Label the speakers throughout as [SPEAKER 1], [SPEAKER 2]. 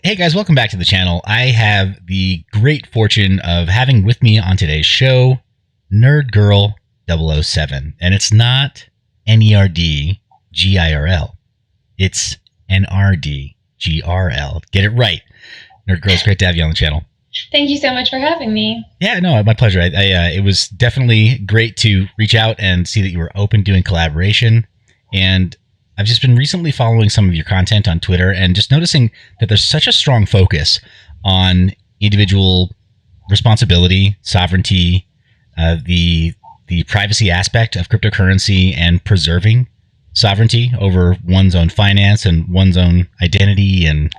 [SPEAKER 1] Hey guys, welcome back to the channel. I have the great fortune of having with me on today's show NrdGrl007. And it's not NerdGrl. It's NrdGrl. Get it right. Nerd Girl, it's great to have you on the channel.
[SPEAKER 2] Thank you so much for having me.
[SPEAKER 1] Yeah, no, my pleasure. It was definitely great to reach out and see that you were open doing collaboration. And I've just been recently following some of your content on Twitter and just noticing that there's such a strong focus on individual responsibility, sovereignty, the privacy aspect of cryptocurrency, and preserving sovereignty over one's own finance and one's own identity and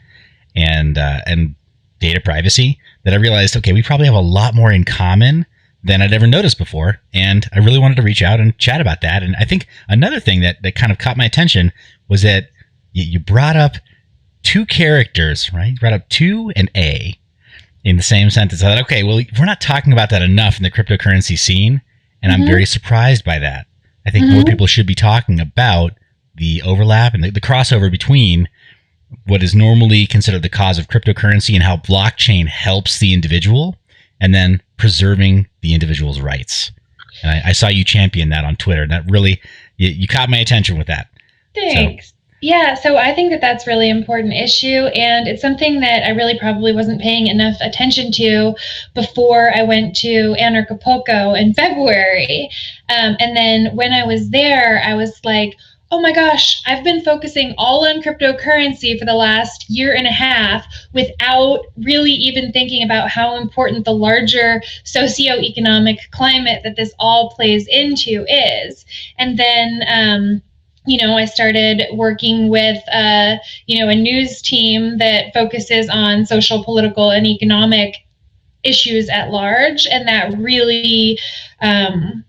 [SPEAKER 1] data privacy. That I realized, okay, we probably have a lot more in common than I'd ever noticed before. And I really wanted to reach out and chat about that. And I think another thing that kind of caught my attention was that you brought up two characters, right? You brought up to and a in the same sentence. I thought, okay, well, we're not talking about that enough in the cryptocurrency scene. And I'm very surprised by that. I think more people should be talking about the overlap and the crossover between what is normally considered the cause of cryptocurrency and how blockchain helps the individual, and then preserving the individual's rights. And I saw you champion that on Twitter. And that really, you caught my attention with that.
[SPEAKER 2] Thanks. So I think that that's really important issue, and it's something that I really probably wasn't paying enough attention to before I went to Acapulco in February. And then when I was there, I was like, oh my gosh, I've been focusing all on cryptocurrency for the last year and a half without really even thinking about how important the larger socioeconomic climate that this all plays into is. And then, I started working with, a news team that focuses on social, political, and economic issues at large. And that really, that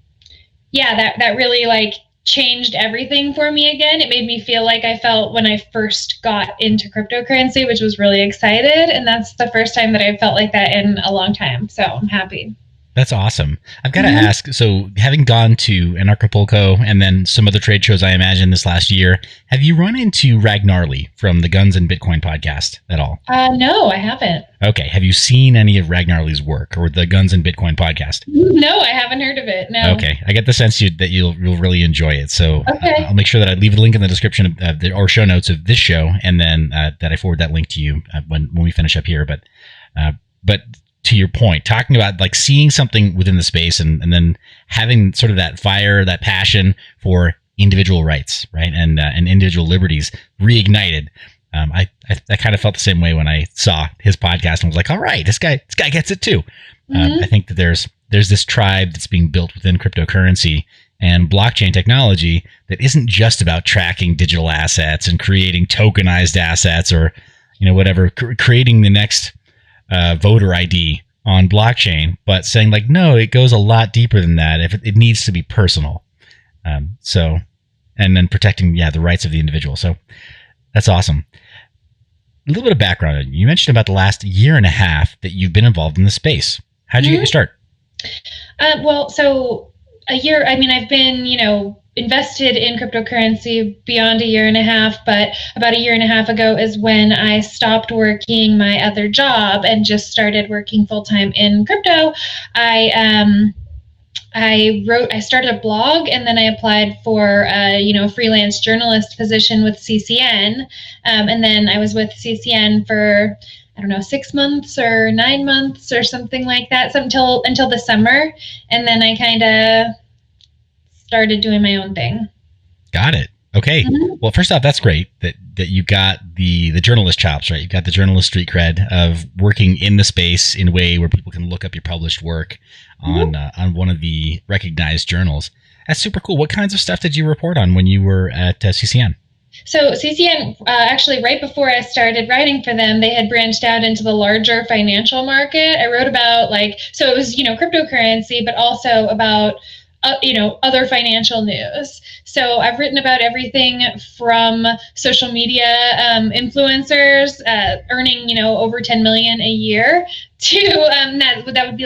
[SPEAKER 2] really changed everything for me again. It made me feel like I felt when I first got into cryptocurrency, which was really excited. And that's the first time that I felt like that in a long time. So I'm happy.
[SPEAKER 1] That's awesome. I've got to ask, so having gone to Acapulco and then some other trade shows, I imagine, this last year, have you run into Ragnarly from the Guns and Bitcoin podcast at all?
[SPEAKER 2] No, I haven't.
[SPEAKER 1] Okay. Have you seen any of Ragnarly's work or the Guns and Bitcoin podcast?
[SPEAKER 2] No, I haven't heard of it. No.
[SPEAKER 1] Okay. I get the sense that you'll really enjoy it. So
[SPEAKER 2] okay.
[SPEAKER 1] I'll make sure that I leave a link in the description of or show notes of this show, and then that I forward that link to you when we finish up here. But to your point, talking about seeing something within the space and then having sort of that fire, that passion for individual rights, right, and individual liberties reignited. I kind of felt the same way when I saw his podcast and was like, all right, this guy gets it too. I think that there's this tribe that's being built within cryptocurrency and blockchain technology that isn't just about tracking digital assets and creating tokenized assets or whatever, creating the next voter ID on blockchain, but saying no, it goes a lot deeper than that. If it needs to be personal, and then protecting the rights of the individual. So that's awesome. A little bit of background on you. You mentioned about the last year and a half that you've been involved in the space. How did you get your start?
[SPEAKER 2] So a year. I mean, I've been invested in cryptocurrency beyond a year and a half, but about a year and a half ago is when I stopped working my other job and just started working full-time in crypto. I started a blog, and then I applied for a freelance journalist position with CCN, and then I was with CCN for 6 months or 9 months or something like that, until the summer, and then I kind of started doing my own thing. Got
[SPEAKER 1] it. Okay. Well, first off, that's great that you got the journalist chops, right? You've got the journalist street cred of working in the space in a way where people can look up your published work on one of the recognized journals. That's super cool. What kinds of stuff did you report on when you were at CCN?
[SPEAKER 2] So CCN, actually, right before I started writing for them, they had branched out into the larger financial market. I wrote about so it was, cryptocurrency, but also about other financial news. So I've written about everything from social media influencers earning, over 10 million a year to that would be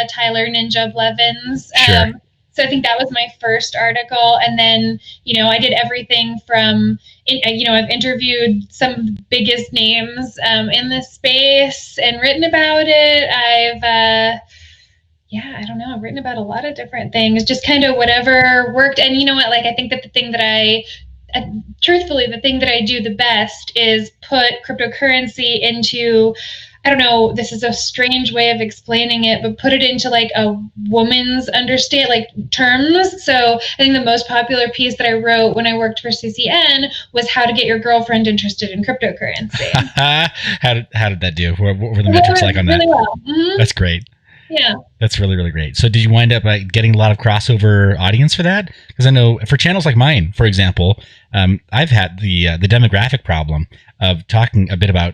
[SPEAKER 2] Tyler Ninja Blevins.
[SPEAKER 1] Sure.
[SPEAKER 2] So I think that was my first article. And then, I did everything from, I've interviewed some of the biggest names in this space and written about it. I don't know, I've written about a lot of different things, just kind of whatever worked. And you know what, like, I think that the thing that truthfully, the thing that I do the best is put cryptocurrency into, I don't know, this is a strange way of explaining it, but put it into like a woman's terms. So I think the most popular piece that I wrote when I worked for CCN was how to get your girlfriend interested in cryptocurrency.
[SPEAKER 1] How did that do? What were the metrics like on that?
[SPEAKER 2] Really well. Mm-hmm.
[SPEAKER 1] That's great.
[SPEAKER 2] Yeah.
[SPEAKER 1] That's really, really great. So did you wind up getting a lot of crossover audience for that? Because I know for channels like mine, for example, I've had the demographic problem of talking a bit about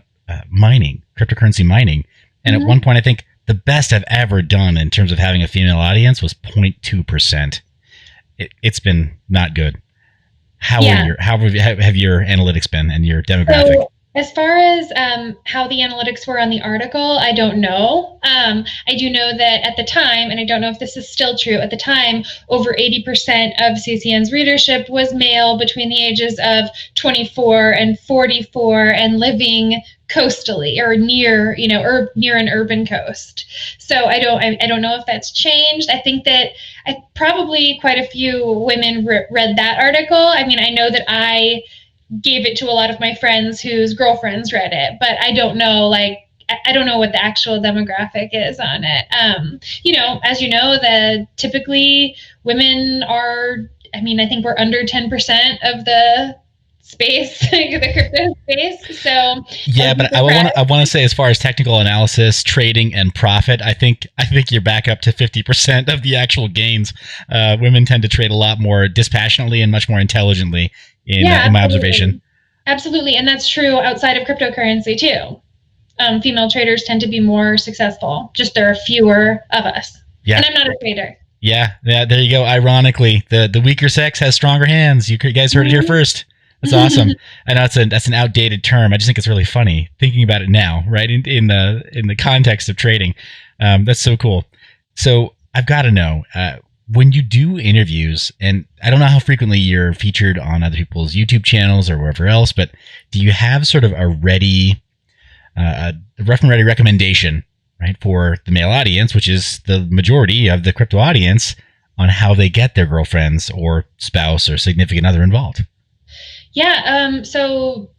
[SPEAKER 1] mining, cryptocurrency mining. And at one point, I think the best I've ever done in terms of having a female audience was 0.2%. It's been not good. How have your analytics been and your demographic?
[SPEAKER 2] So, as far as how the analytics were on the article, I don't know. I do know that at the time, and I don't know if this is still true, at the time, over 80% of CCN's readership was male between the ages of 24 and 44 and living coastally or near an urban coast. So I don't know if that's changed. I think that probably quite a few women read that article. I mean, I know that I gave it to a lot of my friends whose girlfriends read it, but I don't know, I don't know what the actual demographic is on it. As you know, typically women are, I think we're under 10% of the space, the crypto space. So
[SPEAKER 1] yeah, but I want to say, as far as technical analysis, trading, and profit, I think you're back up to 50% of the actual gains. Women tend to trade a lot more dispassionately and much more intelligently. In my observation.
[SPEAKER 2] Absolutely. And that's true outside of cryptocurrency too. Female traders tend to be more successful. Just there are fewer of us. Yeah. And I'm not a trader.
[SPEAKER 1] Yeah. There you go. Ironically, the weaker sex has stronger hands. You guys heard it here first. That's awesome. I know that's an outdated term. I just think it's really funny thinking about it now, right? In the context of trading. That's so cool. So I've got to know, when you do interviews, and I don't know how frequently you're featured on other people's YouTube channels or wherever else, but do you have sort of a rough and ready recommendation, right, for the male audience, which is the majority of the crypto audience, on how they get their girlfriends or spouse or significant other involved?
[SPEAKER 2] Yeah. So,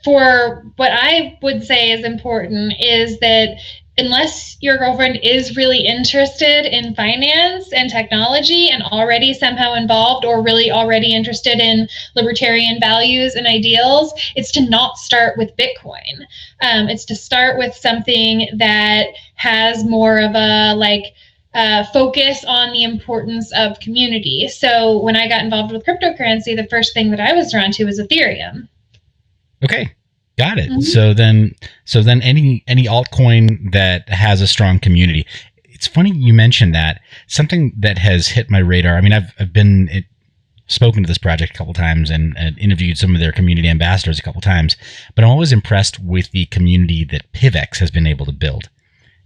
[SPEAKER 2] for what I would say is important is that unless your girlfriend is really interested in finance and technology and already somehow involved or really already interested in libertarian values and ideals, it's to not start with Bitcoin. It's to start with something that has more of a focus on the importance of community. So when I got involved with cryptocurrency, the first thing that I was drawn to was Ethereum.
[SPEAKER 1] Okay. Got it. Mm-hmm. So then any altcoin that has a strong community. It's funny you mentioned that. Something that has hit my radar. I've been spoken to this project a couple times and interviewed some of their community ambassadors a couple times, but I'm always impressed with the community that PivX has been able to build,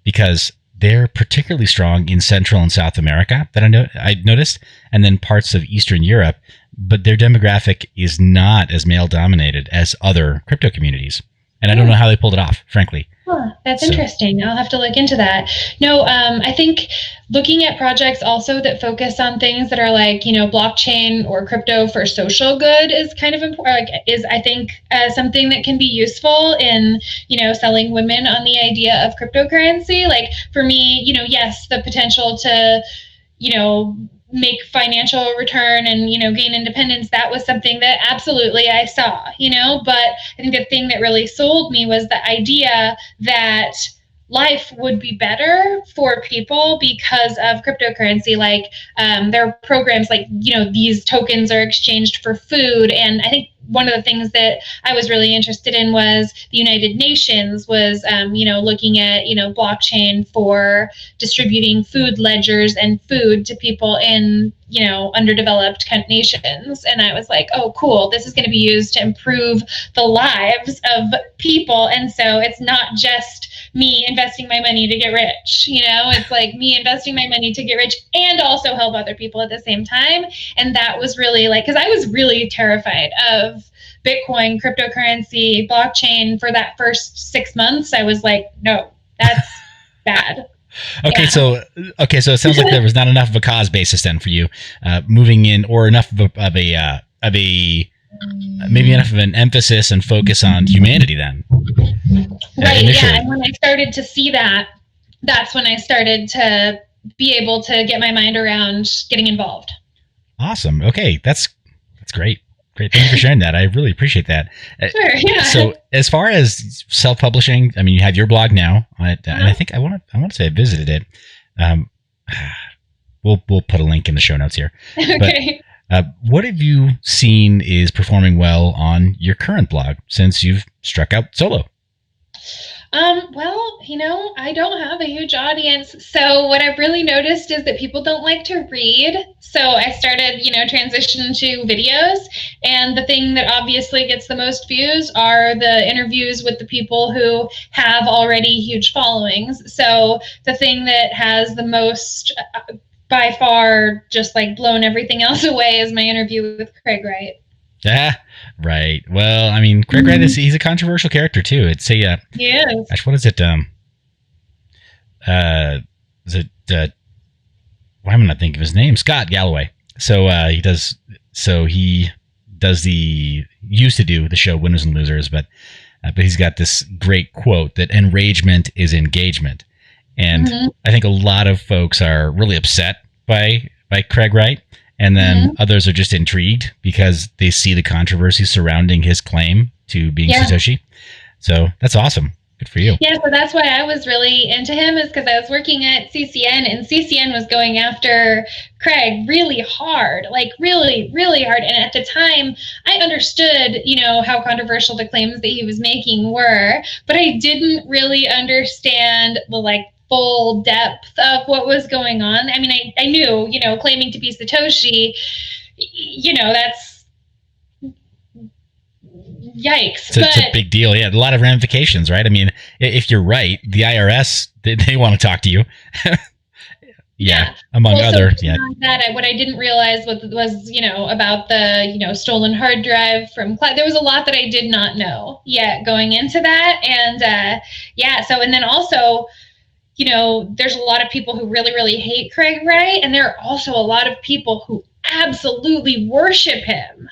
[SPEAKER 1] because they're particularly strong in Central and South America, that I noticed, and then parts of Eastern Europe, but their demographic is not as male-dominated as other crypto communities. And I don't know how they pulled it off, frankly.
[SPEAKER 2] Huh, that's interesting. I'll have to look into that. No, I think looking at projects also that focus on things that are blockchain or crypto for social good is kind of important. I think something that can be useful in selling women on the idea of cryptocurrency. Like for me, yes, the potential to make financial return and gain independence, that was something that absolutely I saw, but I think the thing that really sold me was the idea that life would be better for people because of cryptocurrency. There are programs these tokens are exchanged for food, and I think one of the things that I was really interested in was the United Nations was, looking at, blockchain for distributing food ledgers and food to people in, underdeveloped nations. And I was like, oh, cool. This is going to be used to improve the lives of people. And so it's not just me investing my money to get rich. It's like me investing my money to get rich and also help other people at the same time. And that was really like, because I was really terrified of Bitcoin, cryptocurrency, blockchain for that first 6 months. I was like, no, that's bad.
[SPEAKER 1] Okay,
[SPEAKER 2] Yeah.
[SPEAKER 1] so it sounds like there was not enough of a cause basis then for you moving in, or enough of a maybe enough of an emphasis and focus on humanity then.
[SPEAKER 2] Right.
[SPEAKER 1] Initially.
[SPEAKER 2] Yeah. And when I started to see that, that's when I started to be able to get my mind around getting involved.
[SPEAKER 1] Awesome. Okay, that's great. Great. Thank you for sharing that. I really appreciate that.
[SPEAKER 2] Sure. Yeah.
[SPEAKER 1] So, as far as self-publishing, I mean, you have your blog now, and I think I want to say I visited it. We'll put a link in the show notes here.
[SPEAKER 2] Okay.
[SPEAKER 1] But, what have you seen is performing well on your current blog since you've struck out solo?
[SPEAKER 2] Well, I don't have a huge audience. So what I've really noticed is that people don't like to read. So I started, transition to videos. And the thing that obviously gets the most views are the interviews with the people who have already huge followings. So the thing that has the most, by far, just like blown everything else away is my interview with Craig Wright.
[SPEAKER 1] Yeah, right. Well, I mean, Craig Wright he's a controversial character too. It's a
[SPEAKER 2] yes.
[SPEAKER 1] Gosh, what is it? Is it why am I not thinking of his name? Scott Galloway. So he does the used to do the show Winners and Losers, but he's got this great quote that enragement is engagement, and I think a lot of folks are really upset by Craig Wright. And then others are just intrigued because they see the controversy surrounding his claim to being Satoshi. So that's awesome. Good for you. Yeah,
[SPEAKER 2] so that's why I was really into him, is because I was working at CCN, and CCN was going after Craig really hard, like really, really hard. And at the time, I understood, how controversial the claims that he was making were, but I didn't really understand the full depth of what was going on. I mean, I knew, claiming to be Satoshi, that's yikes.
[SPEAKER 1] It's a big deal. Yeah, a lot of ramifications, right? I mean, if you're right, the IRS, they want to talk to you. Yeah, among other.
[SPEAKER 2] So that, what I didn't realize was about the stolen hard drive from cloud. There was a lot that I did not know yet going into that, and So and then also, there's a lot of people who really, really hate Craig Wright, and there are also a lot of people who absolutely worship him.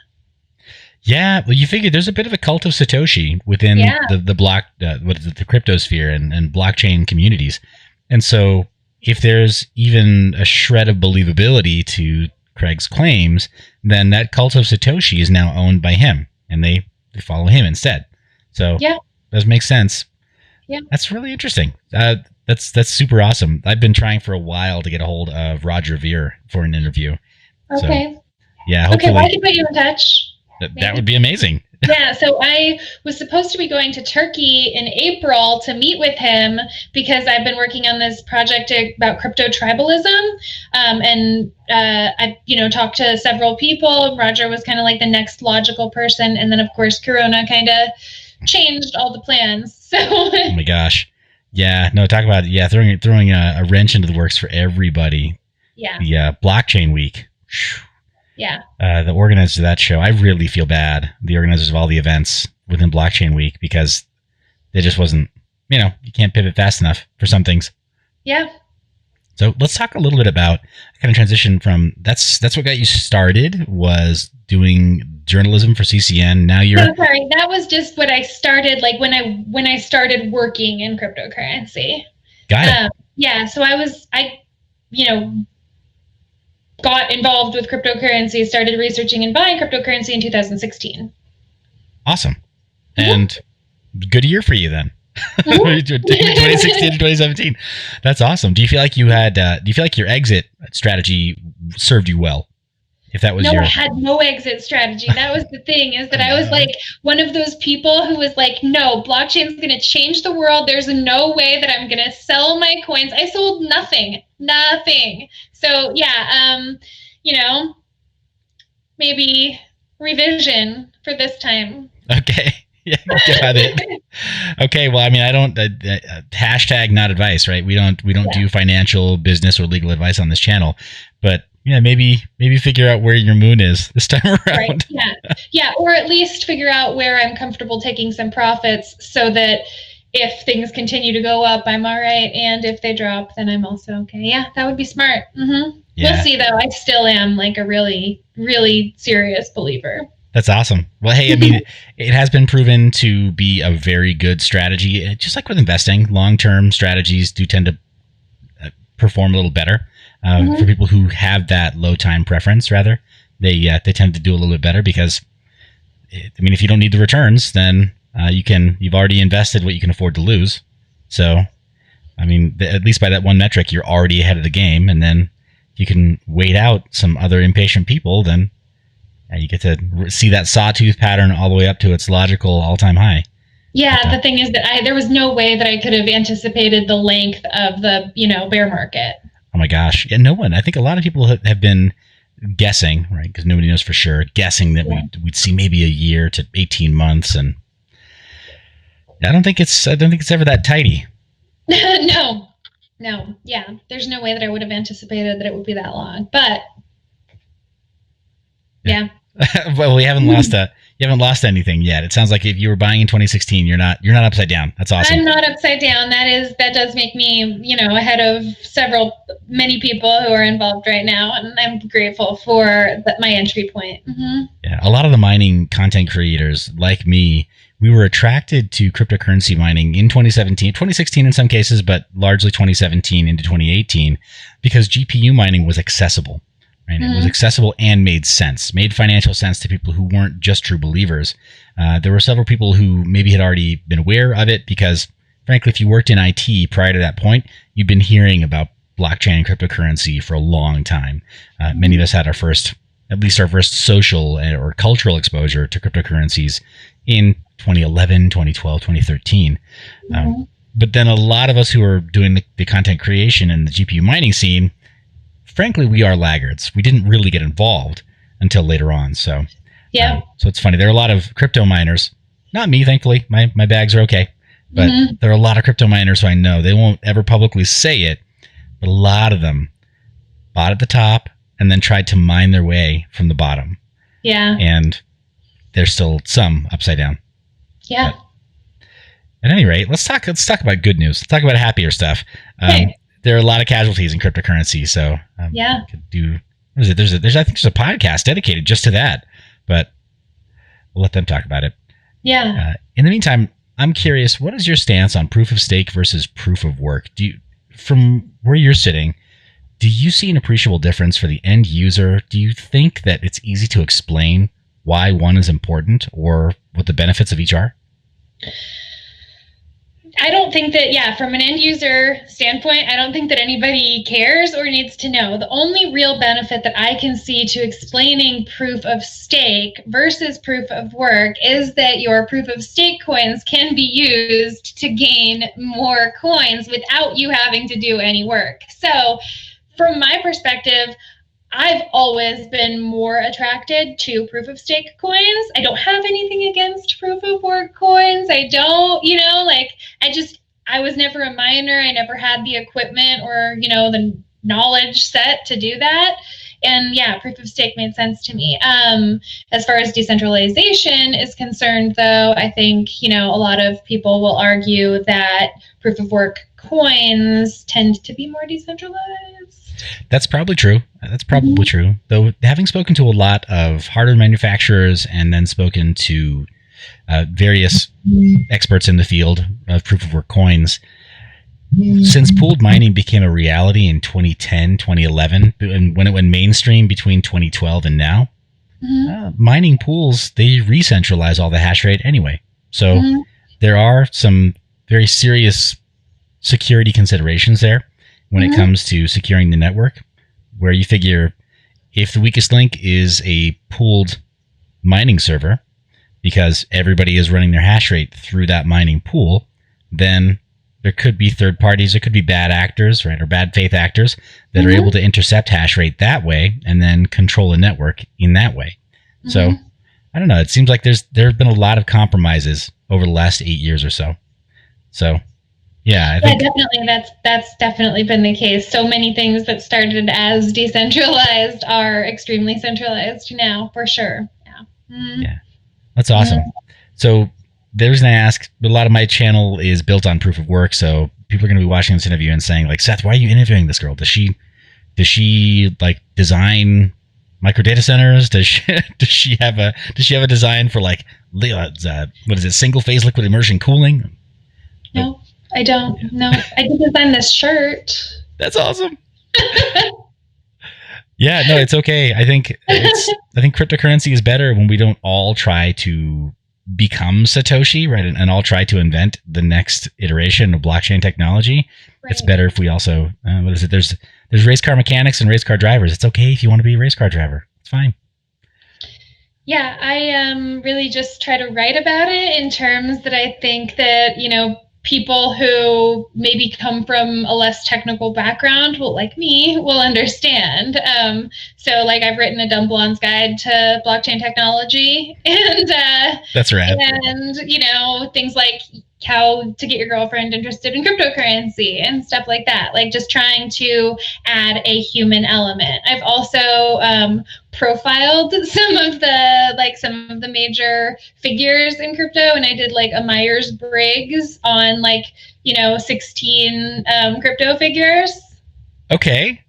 [SPEAKER 1] Yeah, well, you figure there's a bit of a cult of Satoshi within the cryptosphere and blockchain communities, and so if there's even a shred of believability to Craig's claims, then that cult of Satoshi is now owned by him, and they follow him instead. So it does make sense. Yeah, that's really interesting. That's super awesome. I've been trying for a while to get a hold of Roger Ver for an interview.
[SPEAKER 2] Okay.
[SPEAKER 1] So, yeah. Hopefully,
[SPEAKER 2] I can put you in touch.
[SPEAKER 1] That would be amazing.
[SPEAKER 2] Yeah. So I was supposed to be going to Turkey in April to meet with him because I've been working on this project about crypto tribalism. I talked to several people. Roger was kind of like the next logical person. And then, of course, Corona kind of changed all the plans. So. Oh, my gosh.
[SPEAKER 1] Yeah, no, talk about throwing a wrench into the works for everybody.
[SPEAKER 2] Yeah.
[SPEAKER 1] The blockchain week.
[SPEAKER 2] Yeah.
[SPEAKER 1] The organizers of that show, I really feel bad. The organizers of all the events within blockchain week, because there just wasn't, you can't pivot fast enough for some things.
[SPEAKER 2] Yeah.
[SPEAKER 1] So let's talk a little bit about kind of transition from that's what got you started, was doing journalism for CCN. Now you're.
[SPEAKER 2] No, sorry, that was just what I started, like when I started working in cryptocurrency.
[SPEAKER 1] Got it.
[SPEAKER 2] Yeah, so I got involved with cryptocurrency, started researching and buying cryptocurrency in 2016.
[SPEAKER 1] Awesome, and good year for you then. 2016 to 2017. That's awesome. Do you feel like your exit strategy served you well? If that was
[SPEAKER 2] I had no exit strategy. That was the thing, is that I was like one of those people who was like, no, blockchain's going to change the world. There's no way that I'm going to sell my coins. I sold nothing. So yeah, maybe revision for this time.
[SPEAKER 1] Okay. Yeah, got it. Okay, well, I mean, I don't hashtag not advice, right? We don't do financial, business, or legal advice on this channel, but yeah, maybe figure out where your moon is this time around.
[SPEAKER 2] Right. Yeah, or at least figure out where I'm comfortable taking some profits, so that if things continue to go up, I'm all right, and if they drop, then I'm also okay. Yeah, that would be smart. Mm-hmm. Yeah. We'll see, though. I still am like a really, really serious believer.
[SPEAKER 1] That's awesome. Well, hey, I mean, it has been proven to be a very good strategy. Just like with investing, long-term strategies do tend to perform a little better for people who have that low time preference. Rather, they tend to do a little bit better because, I mean, if you don't need the returns, then you've already invested what you can afford to lose. So, I mean, at least by that one metric, you're already ahead of the game, and then you can wait out some other impatient people. Then you get to see that sawtooth pattern all the way up to its logical all-time high.
[SPEAKER 2] Yeah, the thing is that there was no way that I could have anticipated the length of the bear market.
[SPEAKER 1] Oh my gosh, yeah, no one. I think a lot of people have been guessing, right? Because nobody knows for sure. Guessing that we'd see maybe a year to 18 months, and I don't think it's ever that tidy.
[SPEAKER 2] No. Yeah, there's no way that I would have anticipated that it would be that long, but yeah.
[SPEAKER 1] Well, you haven't lost anything yet. It sounds like if you were buying in 2016, you're not upside down. That's awesome.
[SPEAKER 2] I'm not upside down. That does make me, ahead of many people who are involved right now, and I'm grateful for my entry point. Mm-hmm.
[SPEAKER 1] Yeah, a lot of the mining content creators, like me, we were attracted to cryptocurrency mining in 2016 in some cases, but largely 2017 into 2018, because GPU mining was accessible. Right? It was accessible and made financial sense to people who weren't just true believers. There were several people who maybe had already been aware of it because, frankly, if you worked in IT prior to that point, you'd been hearing about blockchain and cryptocurrency for a long time. Many of us had our first social or cultural exposure to cryptocurrencies in 2011, 2012, 2013. But then a lot of us who are doing the content creation and the GPU mining scene, frankly, we are laggards. We didn't really get involved until later on. So, so it's funny. There are a lot of crypto miners. Not me, thankfully. My bags are okay. But there are a lot of crypto miners who I know. They won't ever publicly say it, but a lot of them bought at the top and then tried to mine their way from the bottom.
[SPEAKER 2] Yeah.
[SPEAKER 1] And there's still some upside down.
[SPEAKER 2] Yeah.
[SPEAKER 1] At any rate, let's talk about good news. Let's talk about happier stuff. There are a lot of casualties in cryptocurrency, so could do. What is it? There's I think there's a podcast dedicated just to that, but we'll let them talk about it.
[SPEAKER 2] Yeah.
[SPEAKER 1] In the meantime, I'm curious, what is your stance on proof of stake versus proof of work? From where you're sitting, do you see an appreciable difference for the end user? Do you think that it's easy to explain why one is important or what the benefits of each are?
[SPEAKER 2] I don't think that, from an end user standpoint, I don't think that anybody cares or needs to know. The only real benefit that I can see to explaining proof of stake versus proof of work is that your proof of stake coins can be used to gain more coins without you having to do any work. So from my perspective, I've always been more attracted to proof of stake coins. I don't have anything against proof of work coins. I don't, I was never a miner. I never had the equipment or, the knowledge set to do that. And proof of stake made sense to me. As far as decentralization is concerned, though, I think, a lot of people will argue that proof of work coins tend to be more decentralized.
[SPEAKER 1] That's probably true. True. Though, having spoken to a lot of hardware manufacturers and then spoken to various experts in the field of proof of work coins, since pooled mining became a reality in 2010, 2011, and when it went mainstream between 2012 and now, mining pools, they re-centralize all the hash rate anyway. So there are some very serious security considerations there when it comes to securing the network, where you figure if the weakest link is a pooled mining server, because everybody is running their hash rate through that mining pool, then there could be third parties, there could be bad actors, right, or bad faith actors that are able to intercept hash rate that way and then control a network in that way. So, I don't know. It seems like there have been a lot of compromises over the last 8 years or so. So, yeah, I think
[SPEAKER 2] definitely. That's definitely been the case. So many things that started as decentralized are extremely centralized now, for sure. Yeah.
[SPEAKER 1] Yeah, that's awesome. So the reason I ask, a lot of my channel is built on proof of work. So people are going to be watching this interview and saying, like, Seth, why are you interviewing this girl? Does she like design micro data centers? Does she have a design for like what is it, single phase liquid immersion cooling?
[SPEAKER 2] No, I don't. Yeah. No, I did design this shirt.
[SPEAKER 1] That's awesome. Yeah, no, it's okay. I think cryptocurrency is better when we don't all try to become Satoshi, right? And all try to invent the next iteration of blockchain technology. Right. It's better if we also what is it? There's race car mechanics and race car drivers. It's okay if you want to be a race car driver. It's fine.
[SPEAKER 2] Yeah, I really just try to write about it in terms that I think that, people who maybe come from a less technical background, like me, will understand. So like I've written a Dumb Blonde's Guide to Blockchain Technology, and
[SPEAKER 1] that's rad.
[SPEAKER 2] And things like how to get your girlfriend interested in cryptocurrency and stuff like that. Like just trying to add a human element. I've also profiled some of the major figures in crypto, and I did like a Myers-Briggs on 16 crypto figures.
[SPEAKER 1] Okay,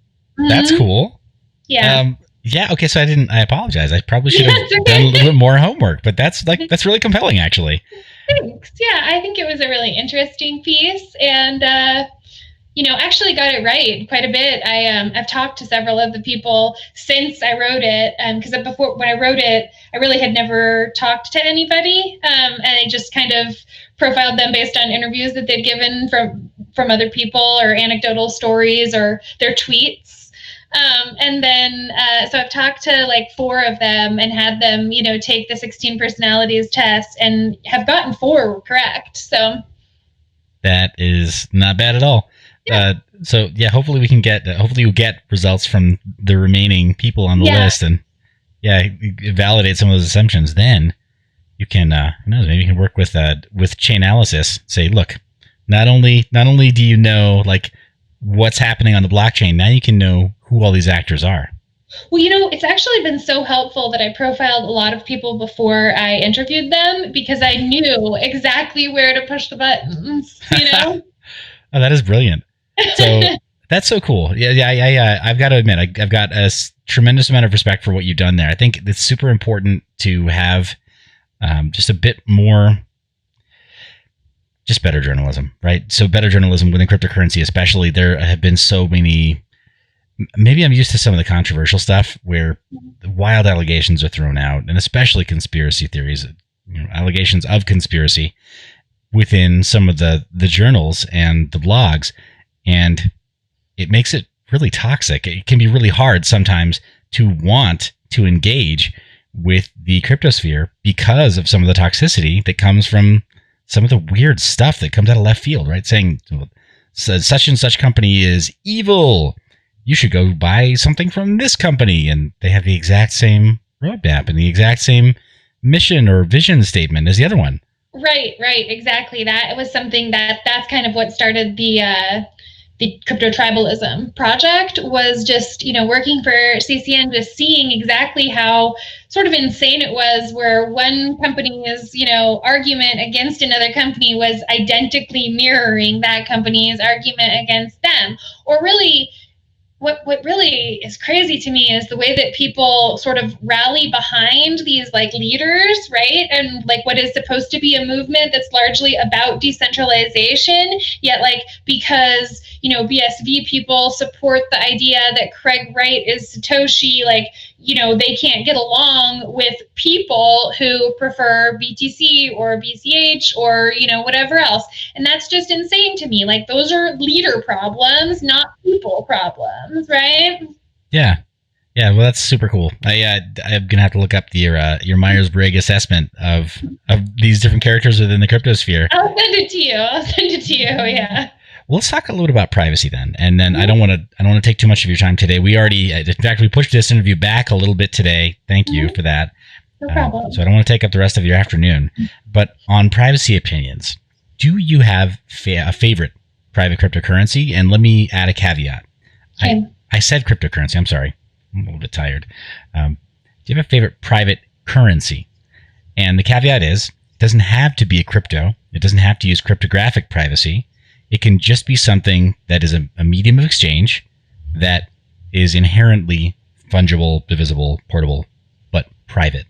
[SPEAKER 1] that's cool.
[SPEAKER 2] Yeah.
[SPEAKER 1] Yeah. Okay. So I apologize. I probably should have done a little bit more homework, but that's really compelling, actually.
[SPEAKER 2] Thanks. Yeah, I think it was a really interesting piece, and actually got it right quite a bit. I've talked to several of the people since I wrote it, because before, when I wrote it, I really had never talked to anybody, and I just kind of profiled them based on interviews that they'd given from other people or anecdotal stories or their tweets. And then, so I've talked to like 4 of them and had them, take the 16 personalities test and have gotten 4 correct. So
[SPEAKER 1] that is not bad at all. Yeah. So yeah, hopefully you'll get results from the remaining people on the list, and validate some of those assumptions. Then you can, who knows, maybe you can work with Chainalysis. Say, look, not only do you know like what's happening on the blockchain, now you can know who all these actors are.
[SPEAKER 2] Well, it's actually been so helpful that I profiled a lot of people before I interviewed them, because I knew exactly where to push the buttons,
[SPEAKER 1] Oh, that is brilliant. So that's so cool. Yeah. I've got to admit, I've got a tremendous amount of respect for what you've done there. I think it's super important to have just a bit more, just better journalism, right? So better journalism within cryptocurrency, especially. There have been so many. Maybe I'm used to some of the controversial stuff where wild allegations are thrown out, and especially conspiracy theories, allegations of conspiracy within some of the journals and the blogs, and it makes it really toxic. It can be really hard sometimes to want to engage with the cryptosphere because of some of the toxicity that comes from some of the weird stuff that comes out of left field, right? Saying such and such company is evil. You should go buy something from this company, and they have the exact same roadmap and the exact same mission or vision statement as the other one.
[SPEAKER 2] Right, exactly. That was something that's kind of what started the crypto tribalism project, was just, working for CCN, just seeing exactly how sort of insane it was, where one company's, argument against another company was identically mirroring that company's argument against them. Or really, what really is crazy to me is the way that people sort of rally behind these like leaders, right? And like what is supposed to be a movement that's largely about decentralization, yet like because, BSV people support the idea that Craig Wright is Satoshi, like, they can't get along with people who prefer BTC or BCH or, whatever else. And that's just insane to me. Like, those are leader problems, not people problems, right?
[SPEAKER 1] Yeah. Yeah, well, that's super cool. I'm gonna have to look up your Myers-Briggs assessment of these different characters within the cryptosphere.
[SPEAKER 2] I'll send it to you. Yeah.
[SPEAKER 1] Well, let's talk a little bit about privacy then, and then I don't want to take too much of your time today. In fact, we pushed this interview back a little bit today. Thank you for that.
[SPEAKER 2] No problem.
[SPEAKER 1] So I don't want to take up the rest of your afternoon. But on privacy opinions, do you have a favorite private cryptocurrency? And let me add a caveat.
[SPEAKER 2] Okay.
[SPEAKER 1] I said cryptocurrency. I'm sorry. I'm a little bit tired. Do you have a favorite private currency? And the caveat is, it doesn't have to be a crypto. It doesn't have to use cryptographic privacy. It can just be something that is a medium of exchange that is inherently fungible, divisible, portable, but private.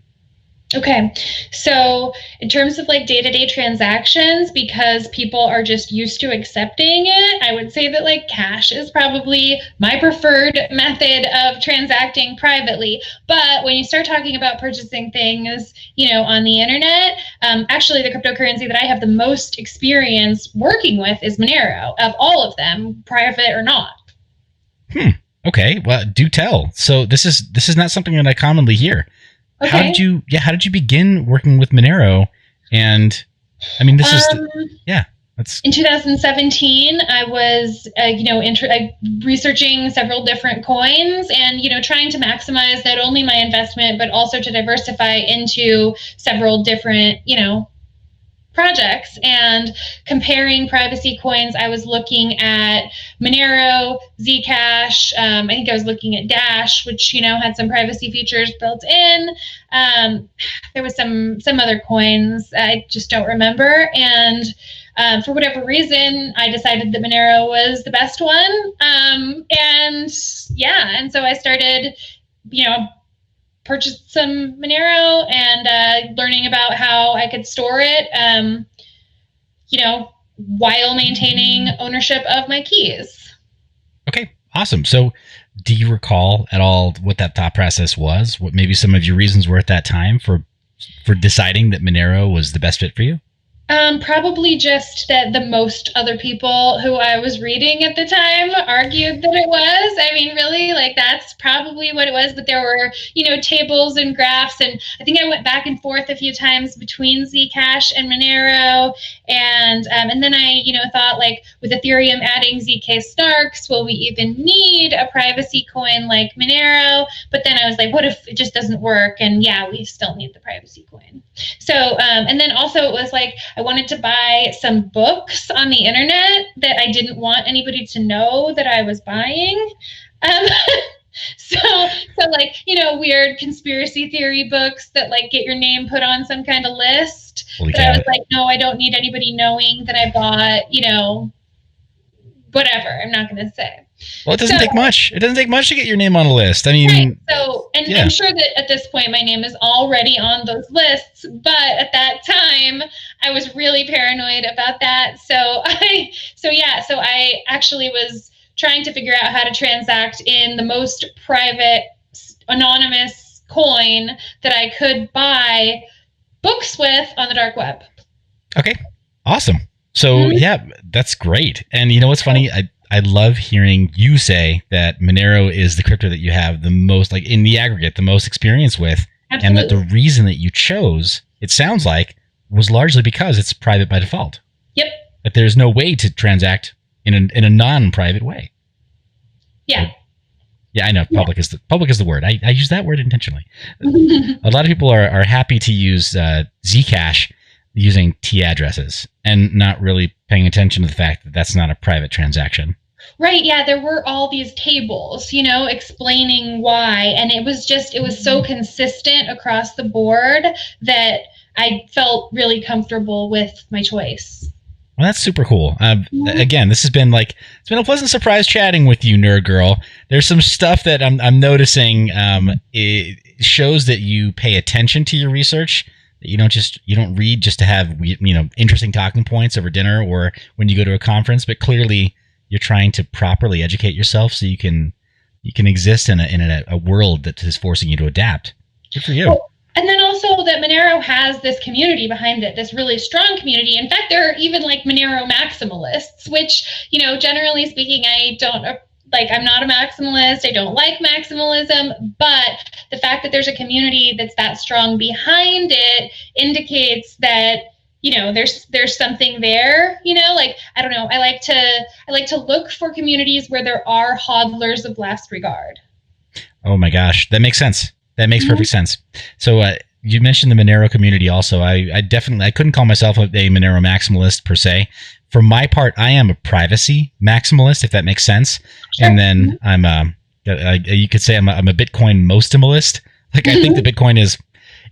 [SPEAKER 2] Okay, so in terms of like day-to-day transactions, because people are just used to accepting it, I would say that like cash is probably my preferred method of transacting privately. But when you start talking about purchasing things, on the internet, actually the cryptocurrency that I have the most experience working with is Monero, of all of them, private or not.
[SPEAKER 1] Okay, well, do tell. So this is not something that I commonly hear.
[SPEAKER 2] Okay.
[SPEAKER 1] How did you begin working with Monero? And I mean, this is that's
[SPEAKER 2] in 2017. I was researching several different coins and trying to maximize not only my investment but also to diversify into several different projects, and comparing privacy coins. I was looking at Monero, Zcash. I think I was looking at Dash, which had some privacy features built in. There was some other coins I just don't remember, and for whatever reason, I decided that Monero was the best one. And so I started, purchased some Monero and learning about how I could store it, while maintaining ownership of my keys.
[SPEAKER 1] Okay, awesome. So do you recall at all what that thought process was? What maybe some of your reasons were at that time for deciding that Monero was the best fit for you?
[SPEAKER 2] Probably just that the most other people who I was reading at the time argued that it was. I mean, really, like that's probably what it was. But there were, tables and graphs, and I think I went back and forth a few times between Zcash and Monero, and then I, thought like with Ethereum adding ZK Snarks, will we even need a privacy coin like Monero? But then I was like, what if it just doesn't work? And yeah, we still need the privacy coin. So, and then also it was like, I wanted to buy some books on the internet that I didn't want anybody to know that I was buying. So like, weird conspiracy theory books that like get your name put on some kind of list.
[SPEAKER 1] Holy
[SPEAKER 2] but
[SPEAKER 1] cow.
[SPEAKER 2] I was like, no, I don't need anybody knowing that I bought, whatever. I'm not going to say.
[SPEAKER 1] Well, it doesn't take much. It doesn't take much to get your name on a list. I mean,
[SPEAKER 2] right. So, and I'm sure that at this point my name is already on those lists, but at that time I was really paranoid about that. So I actually was trying to figure out how to transact in the most private, anonymous coin that I could buy books with on the dark web.
[SPEAKER 1] Okay, awesome. So that's great. And you know what's funny? I love hearing you say that Monero is the crypto that you have the most, like in the aggregate, the most experience with. Absolutely. And that the reason that you chose, it sounds like, was largely because it's private by default.
[SPEAKER 2] Yep.
[SPEAKER 1] That there's no way to transact in a non-private way.
[SPEAKER 2] Yeah.
[SPEAKER 1] Yeah, I know. Public is the word. I use that word intentionally. A lot of people are happy to use Zcash using T addresses and not really paying attention to the fact that that's not a private transaction.
[SPEAKER 2] Right. Yeah. There were all these tables, explaining why. And it was so consistent across the board that I felt really comfortable with my choice.
[SPEAKER 1] Well, that's super cool. Again, this has been it's been a pleasant surprise chatting with you, Nerd Girl. There's some stuff that I'm noticing. It shows that you pay attention to your research. That you don't read just to have interesting talking points over dinner or when you go to a conference, but clearly you're trying to properly educate yourself so you can exist in a world that is forcing you to adapt. Good for you.
[SPEAKER 2] Well, and then also that Monero has this community behind it, this really strong community. In fact, there are even like Monero maximalists, which, generally speaking, I don't I'm not a maximalist. I don't like maximalism, but the fact that there's a community that's that strong behind it indicates that, there's something there, I don't know. I like to look for communities where there are hodlers of last regard.
[SPEAKER 1] Oh my gosh. That makes sense. That makes perfect sense. So you mentioned the Monero community also. I definitely, I couldn't call myself a Monero maximalist per se. For my part, I am a privacy maximalist, if that makes sense.
[SPEAKER 2] Sure.
[SPEAKER 1] And then you could say I'm a Bitcoin mostimalist. Like, I think the Bitcoin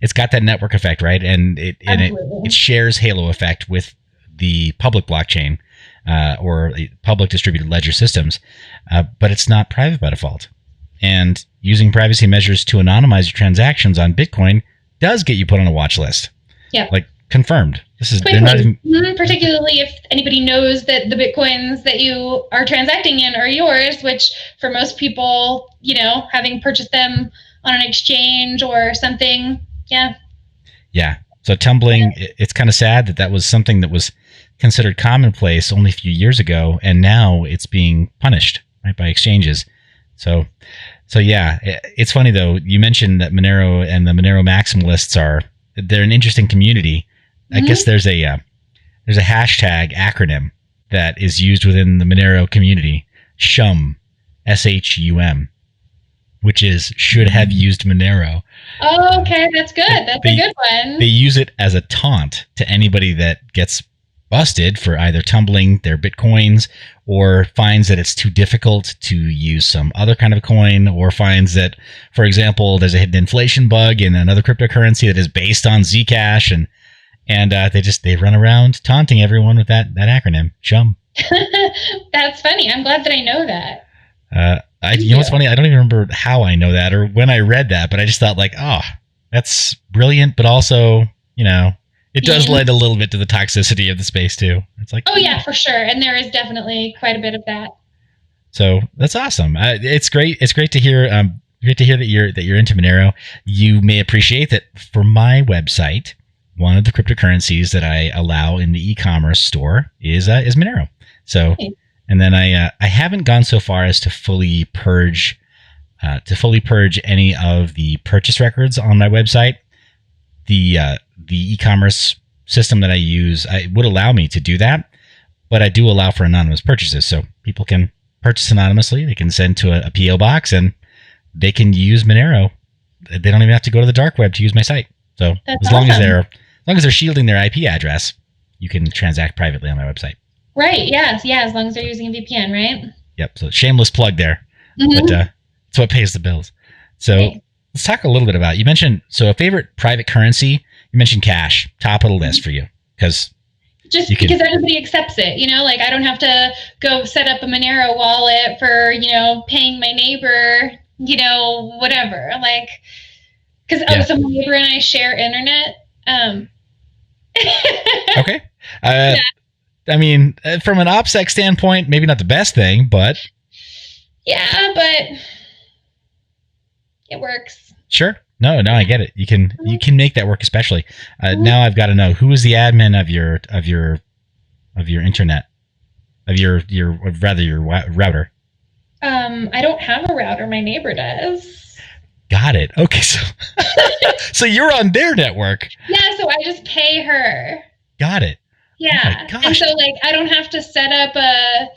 [SPEAKER 1] it's got that network effect, right? And it shares halo effect with the public blockchain or public distributed ledger systems, but it's not private by default. And using privacy measures to anonymize your transactions on Bitcoin does get you put on a watch list. Yeah. Like, confirmed. This is they're not even,
[SPEAKER 2] particularly if anybody knows that the Bitcoins that you are transacting in are yours, which for most people, having purchased them on an exchange or something. Yeah.
[SPEAKER 1] Yeah. So tumbling, it's kind of sad that was something that was considered commonplace only a few years ago, and now it's being punished, right, by exchanges. So yeah, it's funny though. You mentioned that Monero and the Monero maximalists they're an interesting community. I guess there's a hashtag acronym that is used within the Monero community, SHUM, SHUM, which is should have used Monero.
[SPEAKER 2] Oh, okay, that's good. That's a good one.
[SPEAKER 1] They use it as a taunt to anybody that gets busted for either tumbling their Bitcoins or finds that it's too difficult to use some other kind of coin, or finds that, for example, there's a hidden inflation bug in another cryptocurrency that is based on Zcash, and they run around taunting everyone with that acronym, SHUM.
[SPEAKER 2] That's funny. I'm glad that I know that.
[SPEAKER 1] You know what's funny? I don't even remember how I know that or when I read that, but I just thought like, oh, that's brilliant, but also, it does lend a little bit to the toxicity of the space too. It's like,
[SPEAKER 2] oh yeah, for sure, and there is definitely quite a bit of that.
[SPEAKER 1] So that's awesome. It's great. It's great to hear. Great to hear that you're into Monero. You may appreciate that for my website, one of the cryptocurrencies that I allow in the e-commerce store is Monero. So, and then I haven't gone so far as to fully purge any of the purchase records on my website. The e-commerce system that I use would allow me to do that, but I do allow for anonymous purchases, so people can purchase anonymously. They can send to a PO box and they can use Monero. They don't even have to go to the dark web to use my site. So as long as they're shielding their IP address, you can transact privately on my website.
[SPEAKER 2] Right. Yes. Yeah. As long as they're using a VPN, right?
[SPEAKER 1] Yep. So shameless plug there, but it's what pays the bills. So let's talk a little bit about. You mentioned a favorite private currency. You mentioned Cash, top of the list for you, because
[SPEAKER 2] because everybody accepts it. Like I don't have to go set up a Monero wallet for paying my neighbor. Whatever. Like because so my neighbor and I share internet.
[SPEAKER 1] Okay. I mean, from an OPSEC standpoint, maybe not the best thing, but
[SPEAKER 2] yeah, but it works.
[SPEAKER 1] Sure. No, I get it. You can make that work, especially now. I've got to know who is the admin of your internet, of your router.
[SPEAKER 2] I don't have a router. My neighbor does.
[SPEAKER 1] Got it. Okay, so you're on their network.
[SPEAKER 2] Yeah, so I just pay her.
[SPEAKER 1] Got it.
[SPEAKER 2] Yeah. Oh my gosh. And so I don't have to set up a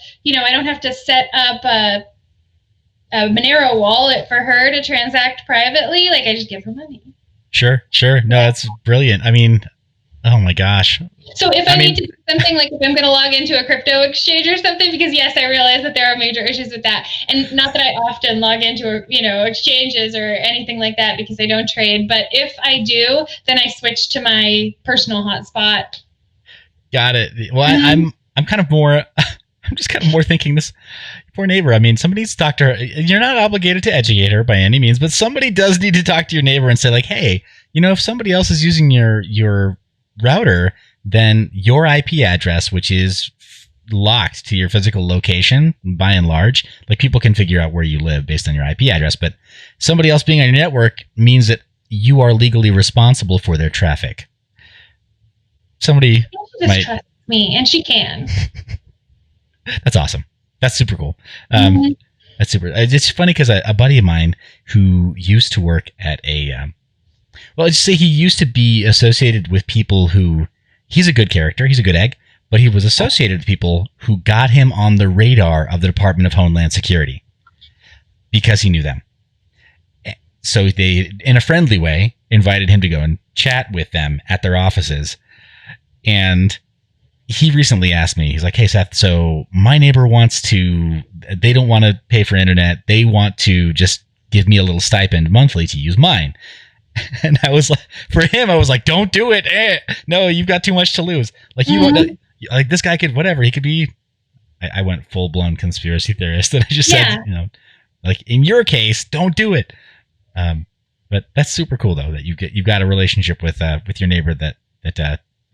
[SPEAKER 2] Monero wallet for her to transact privately. Like I just give her money.
[SPEAKER 1] Sure. No, that's brilliant. I mean, oh my gosh.
[SPEAKER 2] So if I need to do something, like if I'm going to log into a crypto exchange or something, because yes, I realize that there are major issues with that, and not that I often log into exchanges or anything like that because I don't trade. But if I do, then I switch to my personal hotspot. Got it. Well,
[SPEAKER 1] I'm kind of more. I'm just kind of more thinking this poor neighbor. I mean, somebody needs to talk to her. You're not obligated to educate her by any means, but somebody does need to talk to your neighbor and say, like, hey, if somebody else is using your router, then your IP address, which is locked to your physical location, by and large, like people can figure out where you live based on your IP address, but somebody else being on your network means that you are legally responsible for their traffic. Somebody might trust
[SPEAKER 2] me, and she can.
[SPEAKER 1] That's awesome. That's super cool. That's super. It's funny because a buddy of mine who used to work at let's say he used to be associated with people who, he's a good character, he's a good egg, but he was associated with people who got him on the radar of the Department of Homeland Security because he knew them. So they, in a friendly way, invited him to go and chat with them at their offices. And he recently asked me, he's like, hey, Seth, so my neighbor they don't want to pay for internet. They want to just give me a little stipend monthly to use mine. And I was like, for him, I was like, don't do it. No, you've got too much to lose. Like, like this guy could, whatever, he could be, I went full blown conspiracy theorist. And I just said, like in your case, don't do it. But that's super cool though, that you've got a relationship with your neighbor that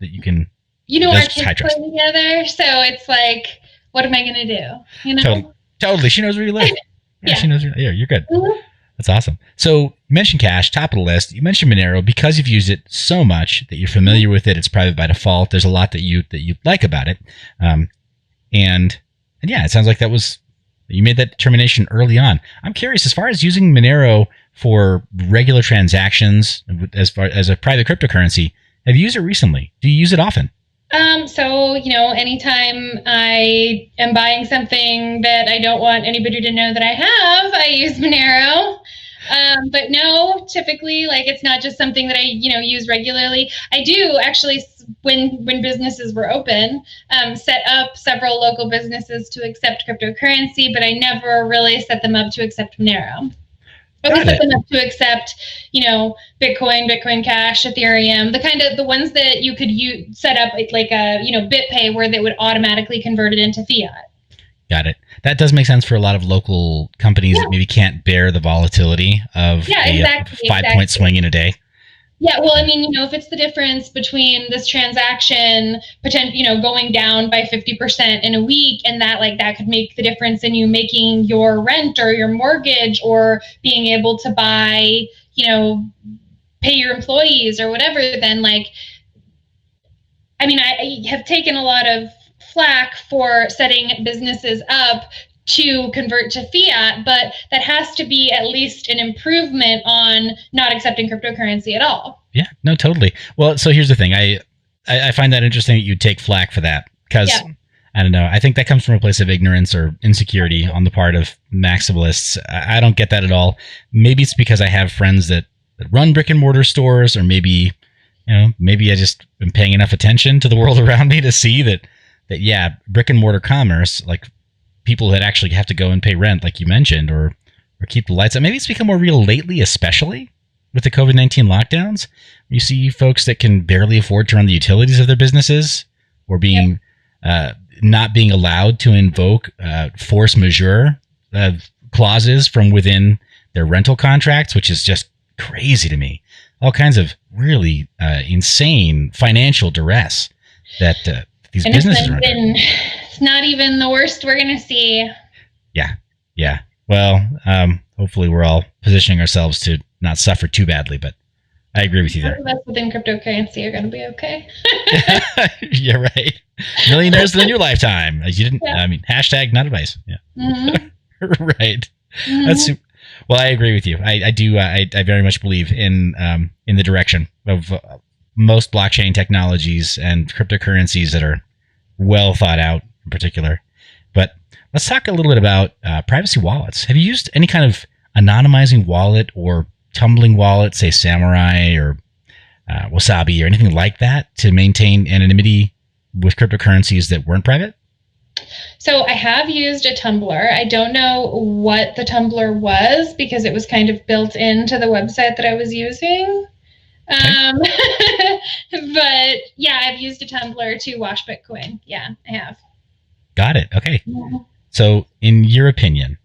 [SPEAKER 1] you can,
[SPEAKER 2] our kids play together, so it's like, what am I going to do?
[SPEAKER 1] Totally. She knows where you live. Yeah, she knows. You're good.
[SPEAKER 2] Mm-hmm.
[SPEAKER 1] That's awesome. So you mentioned Cash, top of the list. You mentioned Monero because you've used it so much that you're familiar with it. It's private by default. There's a lot that you like about it, and yeah, it sounds like you made that determination early on. I'm curious, as far as using Monero for regular transactions, as far as a private cryptocurrency, have you used it recently? Do you use it often?
[SPEAKER 2] So, anytime I am buying something that I don't want anybody to know that I have, I use Monero. But no, typically, like, it's not just something that I, use regularly. I do actually, when businesses were open, set up several local businesses to accept cryptocurrency, but I never really set them up to accept Monero. I would set them up to accept, Bitcoin Cash, Ethereum, the ones that you could set up like a, BitPay, where they would automatically convert it into fiat.
[SPEAKER 1] Got it. That does make sense for a lot of local companies that maybe can't bear the volatility of a 5-point swing in a day.
[SPEAKER 2] Yeah, well, I mean, if it's the difference between this transaction going down by 50% in a week, and that could make the difference in you making your rent or your mortgage, or being able to buy, pay your employees or whatever, then I have taken a lot of flack for setting businesses up to convert to fiat, but that has to be at least an improvement on not accepting cryptocurrency at all.
[SPEAKER 1] Yeah, no, totally. Well, so here's the thing. I find that interesting that you take flack for that, because I don't know. I think that comes from a place of ignorance or insecurity on the part of maximalists. I don't get that at all. Maybe it's because I have friends that run brick and mortar stores, or maybe I just am paying enough attention to the world around me to see that brick and mortar commerce, like people that actually have to go and pay rent, like you mentioned, or keep the lights on. Maybe it's become more real lately, especially with the COVID-19 lockdowns. You see folks that can barely afford to run the utilities of their businesses, or being not being allowed to invoke force majeure clauses from within their rental contracts, which is just crazy to me. All kinds of really insane financial duress that these businesses are under.
[SPEAKER 2] It's not even the worst we're going to see. Yeah. Well, hopefully we're all positioning ourselves to not suffer too badly, but I agree with you there. Most of us within cryptocurrency are going to be okay.
[SPEAKER 1] You're right. Millionaires in your lifetime. You didn't. Yeah. I mean, hashtag not advice. Yeah. Mm-hmm. Right. Mm-hmm. That's super. Well, I agree with you. I do. I very much believe in the direction of most blockchain technologies and cryptocurrencies that are well thought out in particular. But let's talk a little bit about privacy wallets. Have you used any kind of anonymizing wallet or tumbling wallet, say Samurai or Wasabi or anything like that, to maintain anonymity with cryptocurrencies that weren't private?
[SPEAKER 2] So I have used a tumbler. I don't know what the tumbler was, because it was kind of built into the website that I was using. Okay. But yeah, I've used a tumbler to wash Bitcoin. Yeah, I have.
[SPEAKER 1] Got it. Okay. Yeah. So in your opinion,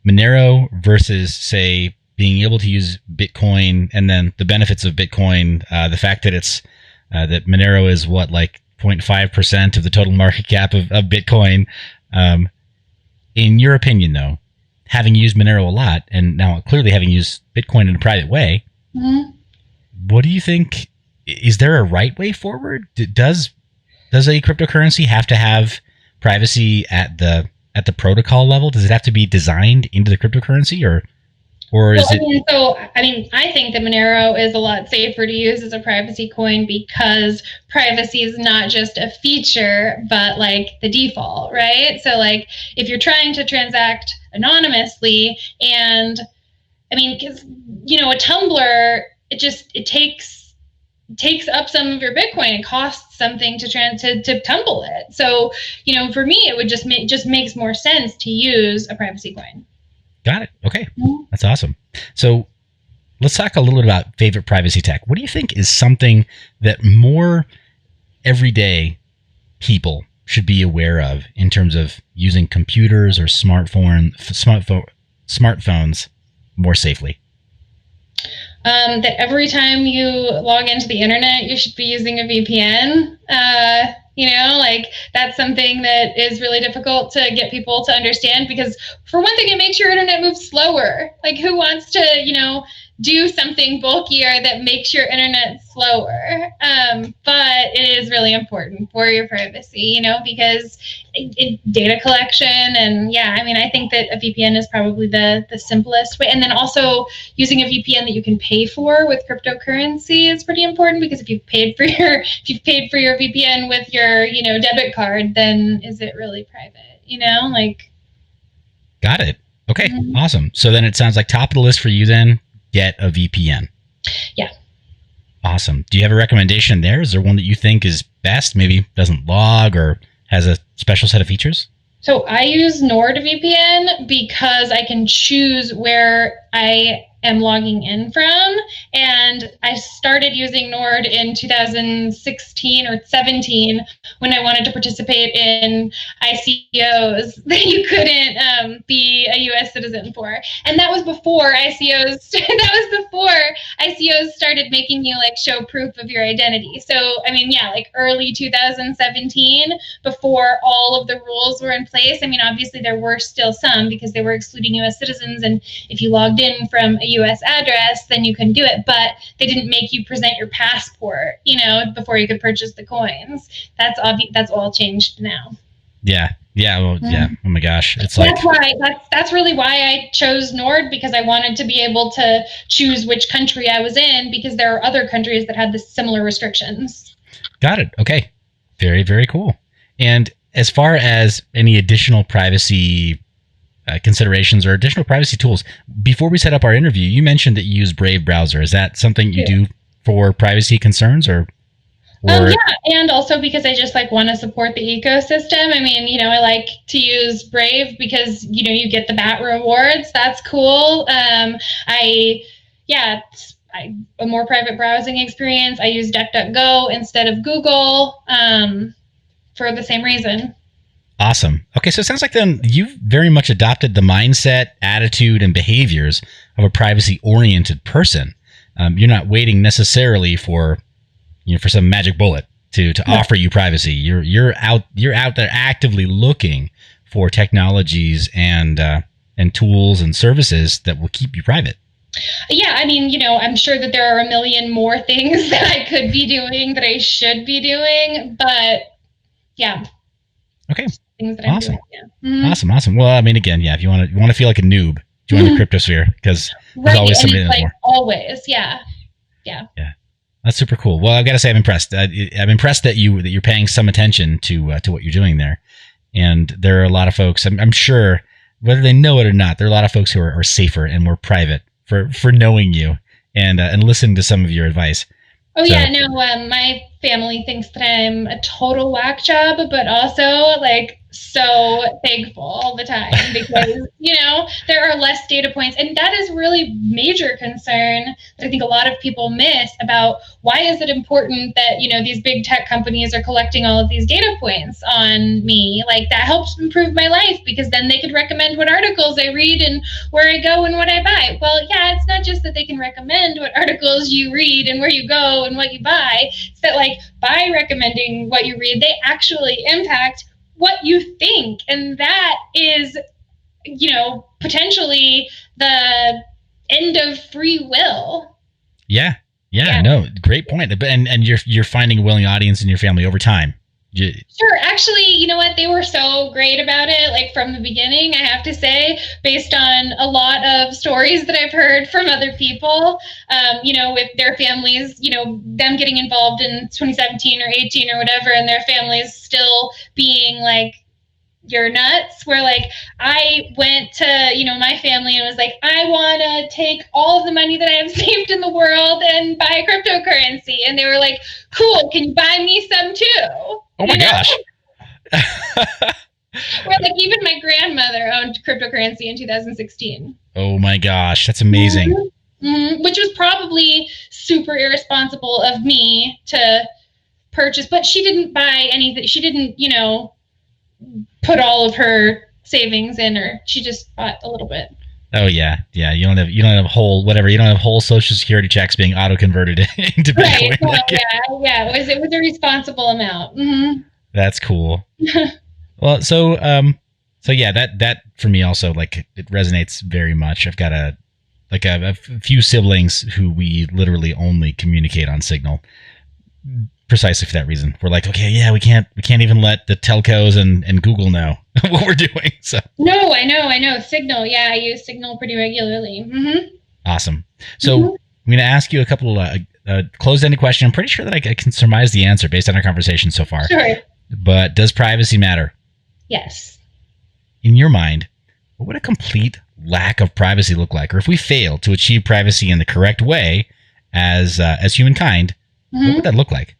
[SPEAKER 1] Monero versus, say, being able to use Bitcoin, and then the benefits of Bitcoin, the fact that it's that Monero is what, like 0.5% of the total market cap of Bitcoin. In your opinion, though, having used Monero a lot, and now clearly having used Bitcoin in a private way, what do you think? Is there a right way forward? Does a cryptocurrency have to have privacy at the protocol level? Does it have to be designed into the cryptocurrency, or is it?
[SPEAKER 2] I think that Monero is a lot safer to use as a privacy coin, because privacy is not just a feature, but like the default, right? So like if you're trying to transact anonymously, and because a tumbler, it takes takes up some of your Bitcoin. It costs something to tumble it. So, for me, it would just makes more sense to use a privacy coin.
[SPEAKER 1] Got it. Okay. That's awesome. So let's talk a little bit about favorite privacy tech. What do you think is something that more everyday people should be aware of in terms of using computers or smartphones more safely?
[SPEAKER 2] That every time you log into the internet, you should be using a VPN. That's something that is really difficult to get people to understand, because for one thing, it makes your internet move slower. Like, who wants to, do something bulkier that makes your internet slower? But it is really important for your privacy, because data collection, and I think that a VPN is probably the simplest way. And then also using a VPN that you can pay for with cryptocurrency is pretty important, because if you've paid for your VPN with your, debit card, then is it really private?
[SPEAKER 1] Got it. Okay. Awesome. So then it sounds like top of the list for you then, get a VPN.
[SPEAKER 2] Yeah.
[SPEAKER 1] Awesome. Do you have a recommendation there? Is there one that you think is best, maybe doesn't log or has a special set of features?
[SPEAKER 2] So I use NordVPN because I can choose where I am logging in from. And I started using Nord in 2016 or 17 when I wanted to participate in ICOs that you couldn't be a U.S. citizen for. And that was before ICOs. ICOs started making you show proof of your identity. So early 2017, before all of the rules were in place. Obviously there were still some, because they were excluding U.S. citizens, and if you logged in from a U.S. address, then you couldn't do it. But they didn't make you present your passport, before you could purchase the coins. That's all changed now.
[SPEAKER 1] Yeah. Well, yeah. Oh my gosh. It's
[SPEAKER 2] that's really why I chose Nord, because I wanted to be able to choose which country I was in, because there are other countries that had the similar restrictions.
[SPEAKER 1] Got it. Okay. Very, very cool. And as far as any additional privacy considerations or additional privacy tools, before we set up our interview, you mentioned that you use Brave browser. Is that something you do for privacy concerns, or?
[SPEAKER 2] Yeah, and also because I just want to support the ecosystem. I like to use Brave because you get the BAT rewards. That's cool. A more private browsing experience. I use DuckDuckGo instead of Google for the same reason.
[SPEAKER 1] Awesome. Okay, so it sounds like then you've very much adopted the mindset, attitude, and behaviors of a privacy-oriented person. You're not waiting necessarily for some magic bullet to offer you privacy. You're out there actively looking for technologies and tools and services that will keep you private.
[SPEAKER 2] Yeah, I'm sure that there are a million more things that I could be doing that I should be doing, but yeah.
[SPEAKER 1] Okay.
[SPEAKER 2] Things that
[SPEAKER 1] awesome.
[SPEAKER 2] I'm doing,
[SPEAKER 1] Awesome. Well, again, if you want to feel like a noob, join the cryptosphere, because there's always somebody more.
[SPEAKER 2] Always, yeah.
[SPEAKER 1] That's super cool. Well, I've got to say, I'm impressed. I'm impressed that you're paying some attention to what you're doing there, and there are a lot of folks. I'm sure, whether they know it or not, there are a lot of folks who are safer and more private for knowing you and listening to some of your advice.
[SPEAKER 2] Oh, so, yeah, no, my family thinks that I'm a total whack job, but also so thankful all the time, because there are less data points, and that is really major concern that I think a lot of people miss about why is it important that these big tech companies are collecting all of these data points on me. That helps improve my life, because then they could recommend what articles I read and where I go and what I buy. Well, yeah, it's not just that they can recommend what articles you read and where you go and what you buy. It's that by recommending what you read, they actually impact what you think, and that is potentially the end of free will.
[SPEAKER 1] Yeah, no, great point. And you're finding a willing audience in your family over time.
[SPEAKER 2] Sure. Actually, you know what? They were so great about it, from the beginning, I have to say, based on a lot of stories that I've heard from other people, with their families, them getting involved in 2017 or 18 or whatever, and their families still being you're nuts. Where like I went to, my family and was like, I want to take all of the money that I have saved in the world and buy cryptocurrency. And they were like, cool, can you buy me some too?
[SPEAKER 1] Oh my gosh.
[SPEAKER 2] Where like even my grandmother owned cryptocurrency in 2016.
[SPEAKER 1] Oh my gosh, that's amazing.
[SPEAKER 2] Which was probably super irresponsible of me to purchase, but she didn't buy anything. She didn't, put all of her savings in, or she just bought a little bit.
[SPEAKER 1] Oh yeah. You don't have whole Social Security checks being auto converted into Bitcoin.
[SPEAKER 2] Right. Well, yeah. It was a responsible amount. Mm-hmm.
[SPEAKER 1] That's cool. Well, so yeah, that for me also, like, it resonates very much. I've got a few siblings who we literally only communicate on Signal, precisely for that reason. We're like, okay, yeah, we can't even let the telcos and Google know what we're doing. So
[SPEAKER 2] no, I know Signal. Yeah, I use Signal pretty regularly. Mm-hmm.
[SPEAKER 1] Awesome. So I'm going to ask you a couple closed-ended questions. I'm pretty sure that I can surmise the answer based on our conversation so far.
[SPEAKER 2] Sure.
[SPEAKER 1] But does privacy matter?
[SPEAKER 2] Yes.
[SPEAKER 1] In your mind, what would a complete lack of privacy look like? Or if we fail to achieve privacy in the correct way as humankind, what would that look like?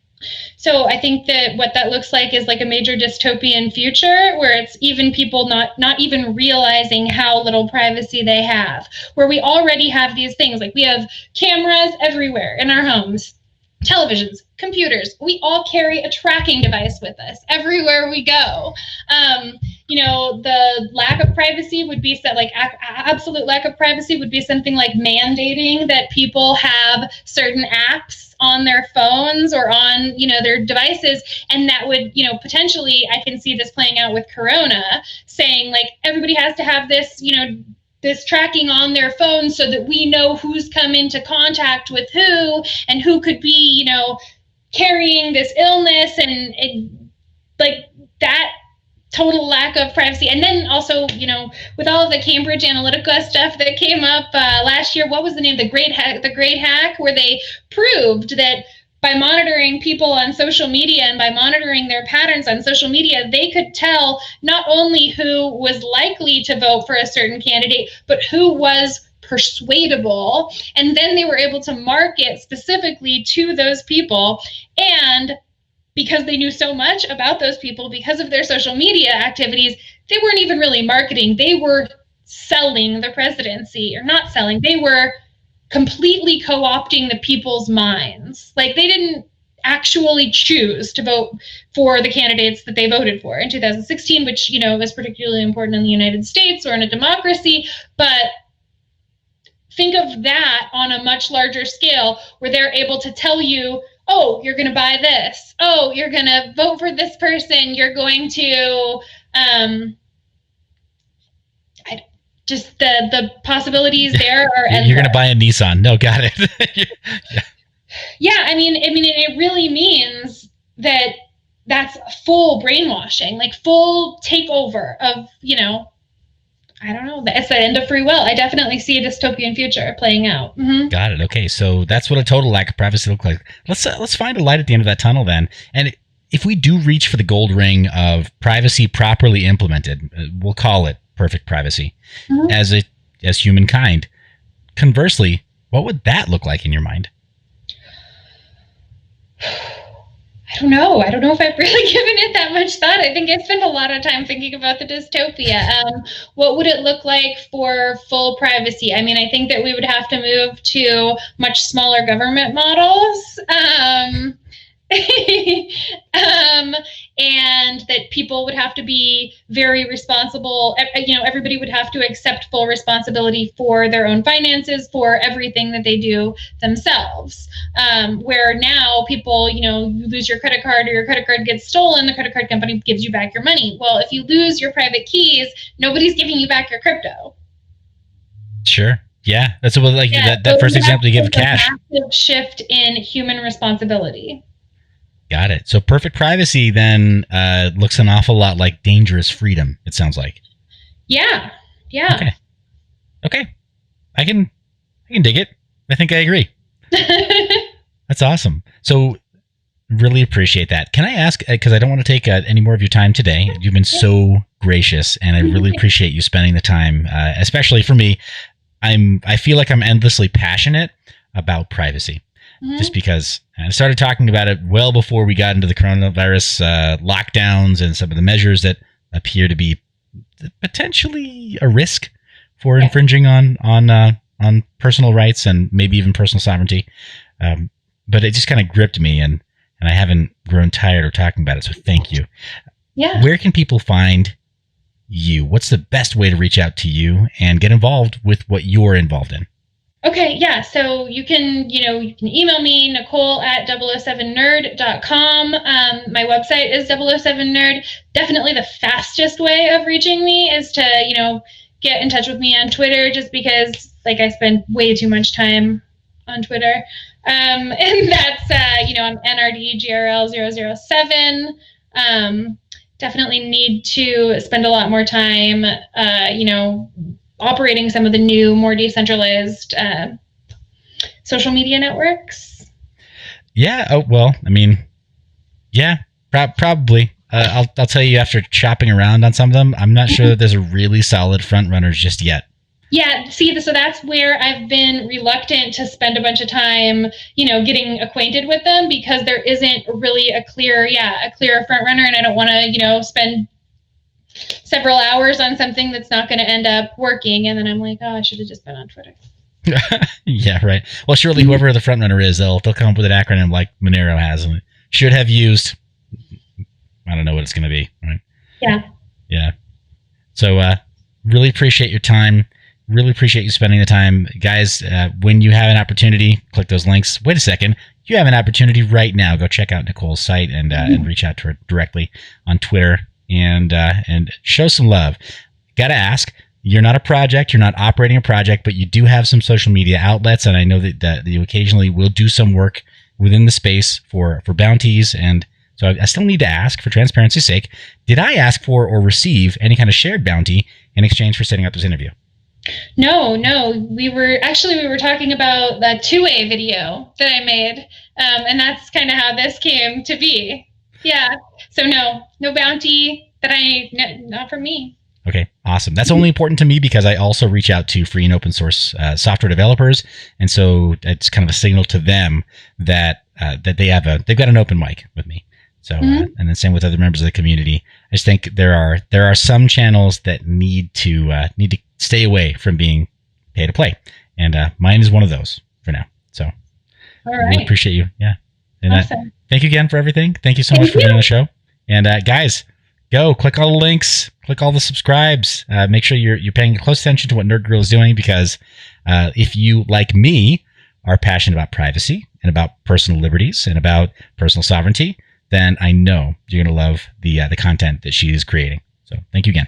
[SPEAKER 2] So I think that what that looks like is like a major dystopian future where it's even people not even realizing how little privacy they have, where we already have these things. Like we have cameras everywhere in our homes, televisions, computers. We all carry a tracking device with us everywhere we go. The lack of privacy would be absolute lack of privacy would be something like mandating that people have certain apps on their phones or on, their devices. And that would, potentially, I can see this playing out with Corona, saying like everybody has to have this, this tracking on their phone so that we know who's come into contact with who and who could be, carrying this illness and like that total lack of privacy. And then also, with all of the Cambridge Analytica stuff that came up last year, what was the name? The Great Hack, where they proved that by monitoring people on social media and by monitoring their patterns on social media, they could tell not only who was likely to vote for a certain candidate, but who was persuadable. And then they were able to market specifically to those people. And because they knew so much about those people because of their social media activities, they weren't even really marketing. They were selling the presidency, or not selling. They were completely co-opting the people's minds. Like they didn't actually choose to vote for the candidates that they voted for in 2016, which, is particularly important in the United States or in a democracy. But think of that on a much larger scale where they're able to tell you, oh, you're going to buy this. Oh, you're going to vote for this person. You're going to, just the possibilities there are endless.
[SPEAKER 1] You're going to buy a Nissan. No, got it.
[SPEAKER 2] Yeah. I mean, it really means that that's full brainwashing, like full takeover of, I don't know. It's the end of free will. I definitely see a dystopian future playing out. Mm-hmm.
[SPEAKER 1] Got it. Okay, so that's what a total lack of privacy looks like. Let's find a light at the end of that tunnel then. And if we do reach for the gold ring of privacy properly implemented, we'll call it perfect privacy as humankind. Conversely, what would that look like in your mind?
[SPEAKER 2] I don't know. I don't know if I've really given it that much thought. I think I spent a lot of time thinking about the dystopia. What would it look like for full privacy? I mean, I think that we would have to move to much smaller government models. And that people would have to be very responsible. Everybody would have to accept full responsibility for their own finances, for everything that they do themselves. Where now people, you lose your credit card or your credit card gets stolen, the credit card company gives you back your money. Well, if you lose your private keys, nobody's giving you back your crypto.
[SPEAKER 1] Sure. Yeah. That's what, that first example you give of cash.
[SPEAKER 2] A massive shift in human responsibility.
[SPEAKER 1] Got it. So perfect privacy then looks an awful lot like dangerous freedom, it sounds like.
[SPEAKER 2] Yeah.
[SPEAKER 1] Okay. I can dig it. I think I agree. That's awesome. So Really appreciate that. Can I ask, because I don't want to take any more of your time today. You've been so gracious, and I really appreciate you spending the time, especially for me. I feel like I'm endlessly passionate about privacy, just because I started talking about it well before we got into the coronavirus lockdowns and some of the measures that appear to be potentially a risk for infringing on personal rights and maybe even personal sovereignty. But it just kind of gripped me, and I haven't grown tired of talking about it. So thank you.
[SPEAKER 2] Yeah.
[SPEAKER 1] Where can people find you? What's the best way to reach out to you and get involved with what you're involved in?
[SPEAKER 2] Okay, yeah. So you can email me, Nicole@007nerd.com. My website is 007nerd. Definitely the fastest way of reaching me is to, get in touch with me on Twitter, just because I spend way too much time on Twitter. And that's, I'm NrdGrl007. Definitely need to spend a lot more time, operating some of the new, more decentralized social media networks.
[SPEAKER 1] Yeah. Oh, well, I mean, yeah, probably. I'll tell you, after shopping around on some of them, I'm not sure that there's a really solid front runners just yet. Yeah,
[SPEAKER 2] see, so that's where I've been reluctant to spend a bunch of time, getting acquainted with them, because there isn't really a clear front runner, and I don't want to, spend several hours on something that's not going to end up working, and then I'm like, oh, I should have just been on Twitter.
[SPEAKER 1] Yeah, right. Well, surely whoever the front runner is, they'll come up with an acronym like Monero has, and should have used. I don't know what it's going to be, right?
[SPEAKER 2] Yeah.
[SPEAKER 1] Yeah. So, really appreciate your time. Really appreciate you spending the time. Guys, when you have an opportunity, click those links. Wait a second. You have an opportunity right now. Go check out Nicole's site and reach out to her directly on Twitter and show some love. Got to ask, you're not a project. You're not operating a project, but you do have some social media outlets, and I know that you occasionally will do some work within the space for bounties. And so I still need to ask, for transparency's sake, did I ask for or receive any kind of shared bounty in exchange for setting up this interview?
[SPEAKER 2] No. We were talking about the two-way video that I made, and that's kind of how this came to be. Yeah. So no bounty not from me.
[SPEAKER 1] Okay, awesome. That's only important to me because I also reach out to free and open source software developers, and so it's kind of a signal to them that they've got an open mic with me. So, and then same with other members of the community. I just think there are some channels that need to stay away from being pay to play, and mine is one of those for now. So,
[SPEAKER 2] all right,
[SPEAKER 1] really appreciate you. Yeah, and
[SPEAKER 2] awesome.
[SPEAKER 1] Thank you again for everything. Thank you so much for being on the show. And guys, go click all the links, click all the subscribes. Make sure you're paying close attention to what NrdGrl is doing, because if you, like me, are passionate about privacy and about personal liberties and about personal sovereignty, then I know you're going to love the content that she is creating. So thank you again.